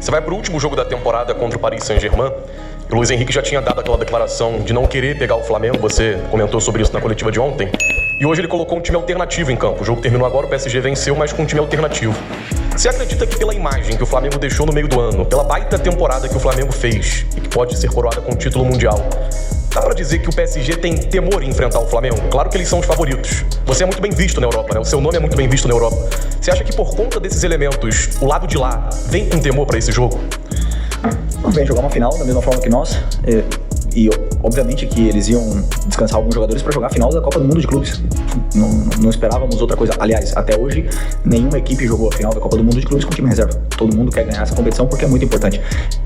Você vai pro último jogo da temporada contra o Paris Saint-Germain. O Luiz Henrique já tinha dado aquela declaração de não querer pegar o Flamengo. Você comentou sobre isso na coletiva de ontem. E hoje ele colocou um time alternativo em campo. O jogo terminou agora, o PSG venceu, mas com um time alternativo. Você acredita que pela imagem que o Flamengo deixou no meio do ano, pela baita temporada que o Flamengo fez e que pode ser coroada com o título mundial, dá pra dizer que o PSG tem temor em enfrentar o Flamengo? Claro que eles são os favoritos. Você é muito bem visto na Europa, né? O seu nome é muito bem visto na Europa. Você acha que por conta desses elementos, o lado de lá vem com temor pra esse jogo? Vem jogar uma final da mesma forma que nós. E obviamente que eles iam descansar alguns jogadores para jogar a final da Copa do Mundo de Clubes. Não esperávamos outra coisa. Aliás, até hoje, nenhuma equipe jogou a final da Copa do Mundo de Clubes com time reserva. Todo mundo quer ganhar essa competição porque é muito importante.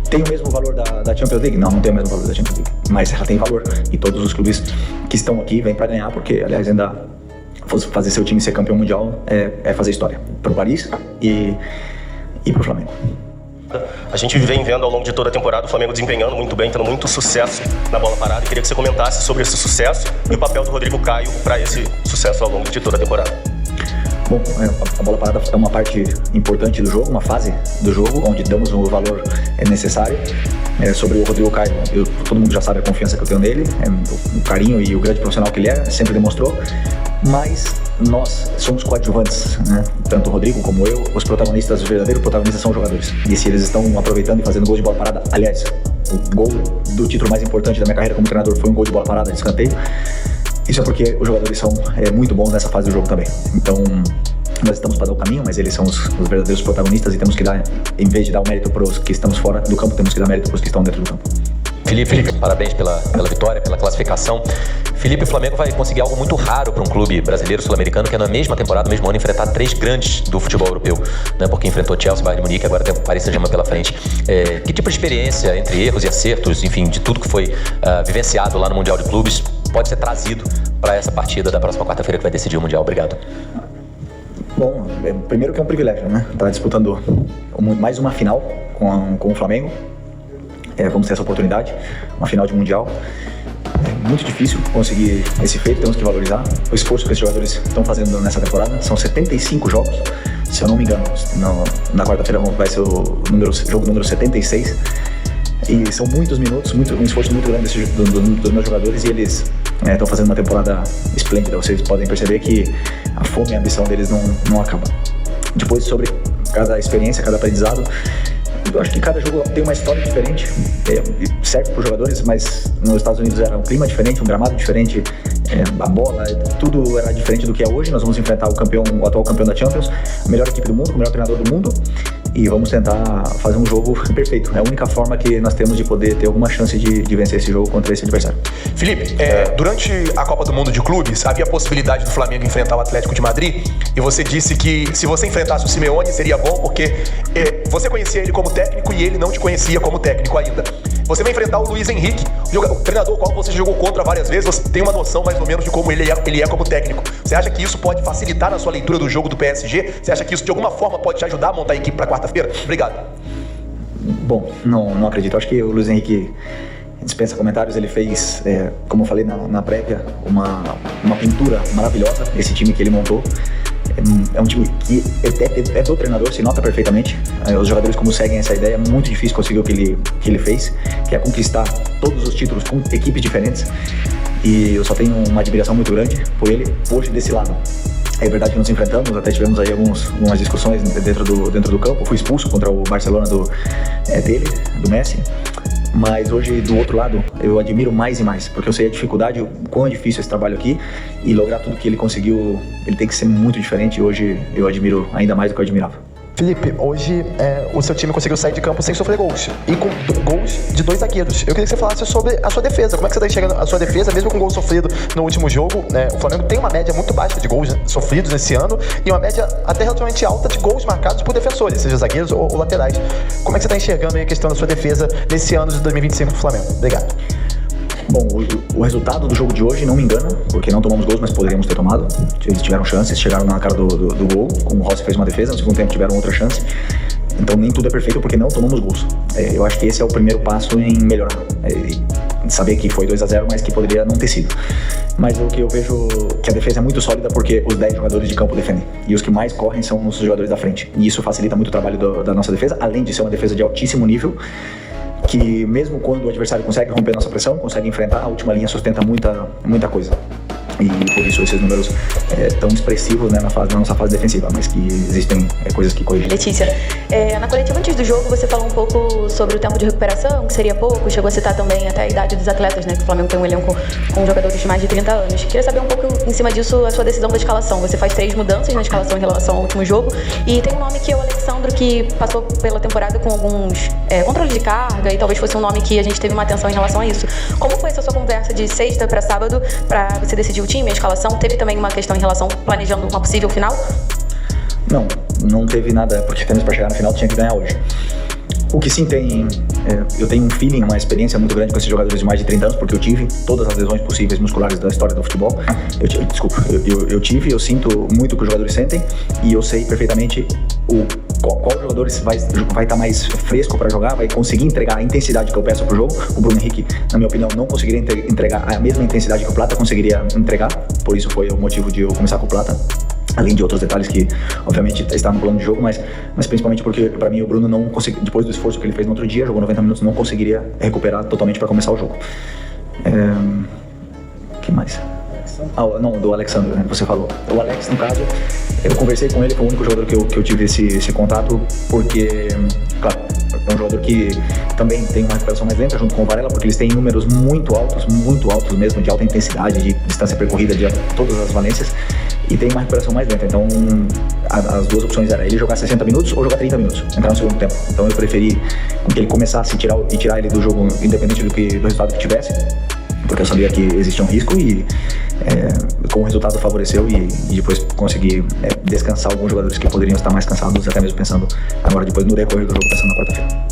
Tem o mesmo valor da Champions League? Não tem o mesmo valor da Champions League. Mas ela tem valor. E todos os clubes que estão aqui vêm para ganhar porque, aliás, ainda fazer seu time ser campeão mundial é fazer história. Para o Paris e para o Flamengo. A gente vem vendo ao longo de toda a temporada o Flamengo desempenhando muito bem, tendo muito sucesso na bola parada. E queria que você comentasse sobre esse sucesso e o papel do Rodrigo Caio para esse sucesso ao longo de toda a temporada. Bom, a bola parada é uma parte importante do jogo, uma fase do jogo, onde damos o valor necessário. Sobre o Rodrigo Caio, todo mundo já sabe a confiança que eu tenho nele, o carinho e o grande profissional que ele sempre demonstrou. Mas nós somos coadjuvantes, né? Tanto o Rodrigo como eu, os protagonistas, os verdadeiros protagonistas são os jogadores. E se eles estão aproveitando e fazendo gol de bola parada, aliás, o gol do título mais importante da minha carreira como treinador foi um gol de bola parada de escanteio. Isso é porque os jogadores são muito bons nessa fase do jogo também. Então, nós estamos para dar o caminho, mas eles são os verdadeiros protagonistas e temos que dar, em vez de dar o mérito para os que estamos fora do campo, temos que dar mérito para os que estão dentro do campo. Felipe, parabéns pela vitória, pela classificação. Felipe, o Flamengo vai conseguir algo muito raro para um clube brasileiro sul-americano, que é na mesma temporada, no mesmo ano, enfrentar três grandes do futebol europeu, né? Porque enfrentou Chelsea, Bayern de Munique, agora tem o Paris Saint-Germain pela frente. Que tipo de experiência, entre erros e acertos, enfim, de tudo que foi vivenciado lá no Mundial de Clubes, pode ser trazido para essa partida da próxima quarta-feira que vai decidir o Mundial? Obrigado. Bom, primeiro que é um privilégio, né? Estar disputando mais uma final com o Flamengo. Vamos ter essa oportunidade, uma final de Mundial. É muito difícil conseguir esse feito, temos que valorizar o esforço que esses jogadores estão fazendo nessa temporada. São 75 jogos, se eu não me engano, na quarta-feira vai ser o jogo número 76. E são muitos minutos, um esforço muito grande dos meus jogadores, e eles estão fazendo uma temporada esplêndida. Vocês podem perceber que a fome e a ambição deles não acaba. Depois, sobre cada experiência, cada aprendizado, eu acho que cada jogo tem uma história diferente, serve para os jogadores, mas nos Estados Unidos era um clima diferente, um gramado diferente, a bola, tudo era diferente do que é hoje. Nós vamos enfrentar o atual campeão da Champions, a melhor equipe do mundo, o melhor treinador do mundo, e vamos tentar fazer um jogo perfeito. É a única forma que nós temos de poder ter alguma chance de vencer esse jogo contra esse adversário. Felipe, durante a Copa do Mundo de Clubes, havia a possibilidade do Flamengo enfrentar o Atlético de Madrid, e você disse que se você enfrentasse o Simeone seria bom, porque você conhecia ele como técnico e ele não te conhecia como técnico ainda. Você vai enfrentar o Luiz Henrique, o treinador com o qual você jogou contra várias vezes, você tem uma noção mais ou menos de como ele é como técnico. Você acha que isso pode facilitar na sua leitura do jogo do PSG? Você acha que isso de alguma forma pode te ajudar a montar a equipe para quarta-feira? Obrigado. Bom, não acredito. Acho que o Luiz Henrique dispensa comentários. Ele fez, como eu falei na prévia, uma pintura maravilhosa, esse time que ele montou. É um time que é do treinador, se nota perfeitamente. Os jogadores, como seguem essa ideia, é muito difícil conseguir o que ele fez, que é conquistar todos os títulos com equipes diferentes. E eu só tenho uma admiração muito grande por ele hoje desse lado. É verdade que nos enfrentamos, até tivemos aí algumas discussões dentro do campo. Eu fui expulso contra o Barcelona do Messi. Mas hoje, do outro lado, eu admiro mais e mais, porque eu sei a dificuldade, o quão é difícil esse trabalho aqui, e lograr tudo que ele conseguiu, ele tem que ser muito diferente, e hoje eu admiro ainda mais do que eu admirava. Felipe, hoje o seu time conseguiu sair de campo sem sofrer gols, e com gols de 2 zagueiros. Eu queria que você falasse sobre a sua defesa. Como é que você está enxergando a sua defesa, mesmo com gol sofrido no último jogo? O Flamengo tem uma média muito baixa de gols sofridos esse ano, e uma média até relativamente alta de gols marcados por defensores, seja zagueiros ou laterais. Como é que você está enxergando aí a questão da sua defesa nesse ano de 2025 do Flamengo? Obrigado. Bom, o resultado do jogo de hoje não me engana, porque não tomamos gols, mas poderíamos ter tomado. Eles tiveram chances, chegaram na cara do gol, como o Rossi fez uma defesa, no segundo tempo tiveram outra chance. Então nem tudo é perfeito porque não tomamos gols. Eu acho que esse é o primeiro passo em melhorar. saber que foi 2-0, mas que poderia não ter sido. Mas o que eu vejo que a defesa é muito sólida porque os 10 jogadores de campo defendem. E os que mais correm são os jogadores da frente. E isso facilita muito o trabalho da nossa defesa, além de ser uma defesa de altíssimo nível, que mesmo quando o adversário consegue romper nossa pressão, consegue enfrentar, a última linha sustenta muita coisa. E por isso esses números tão expressivos, né, na nossa fase defensiva, mas que existem coisas que corrigem. Letícia, na coletiva antes do jogo você falou um pouco sobre o tempo de recuperação, que seria pouco, chegou a citar também até a idade dos atletas, né, que o Flamengo tem um elenco com jogadores de mais de 30 anos. Queria saber um pouco em cima disso a sua decisão da escalação. Você faz 3 mudanças na escalação em relação ao último jogo e tem um nome que é o Alexandro, que passou pela temporada com alguns controles de carga e talvez fosse um nome que a gente teve uma atenção em relação a isso. Como foi essa sua conversa de sexta para sábado para você decidir o time, a escalação? Teve também uma questão em relação planejando uma possível final? Não teve nada, porque temos para chegar no final, tinha que ganhar hoje. O que sim tem, eu tenho um feeling, uma experiência muito grande com esses jogadores de mais de 30 anos, porque eu tive todas as lesões possíveis musculares da história do futebol. Eu sinto muito o que os jogadores sentem e eu sei perfeitamente qual jogador vai estar mais fresco para jogar, vai conseguir entregar a intensidade que eu peço pro jogo. O Bruno Henrique, na minha opinião, não conseguiria entregar a mesma intensidade que o Plata conseguiria entregar, por isso foi o motivo de eu começar com o Plata. Além de outros detalhes que, obviamente, está no plano de jogo, mas principalmente porque, para mim, o Bruno não conseguiu, depois do esforço que ele fez no outro dia, jogou 90 minutos, não conseguiria recuperar totalmente para começar o jogo. Que mais? Do Alexandre, né, você falou. O Alex, no caso, eu conversei com ele, foi o único jogador que eu tive esse contato, porque, claro, é um jogador que também tem uma recuperação mais lenta junto com o Varela, porque eles têm números muito altos mesmo, de alta intensidade, de distância percorrida, de todas as valências, e tem uma recuperação mais lenta. Então, as duas opções eram ele jogar 60 minutos ou jogar 30 minutos, entrar no segundo tempo. Então, eu preferi que ele começasse e tirar ele do jogo, independente do resultado que tivesse, porque eu sabia que existia um risco e com o resultado favoreceu e depois consegui descansar alguns jogadores que poderiam estar mais cansados, até mesmo pensando agora depois no decorrer do jogo, pensando na quarta-feira.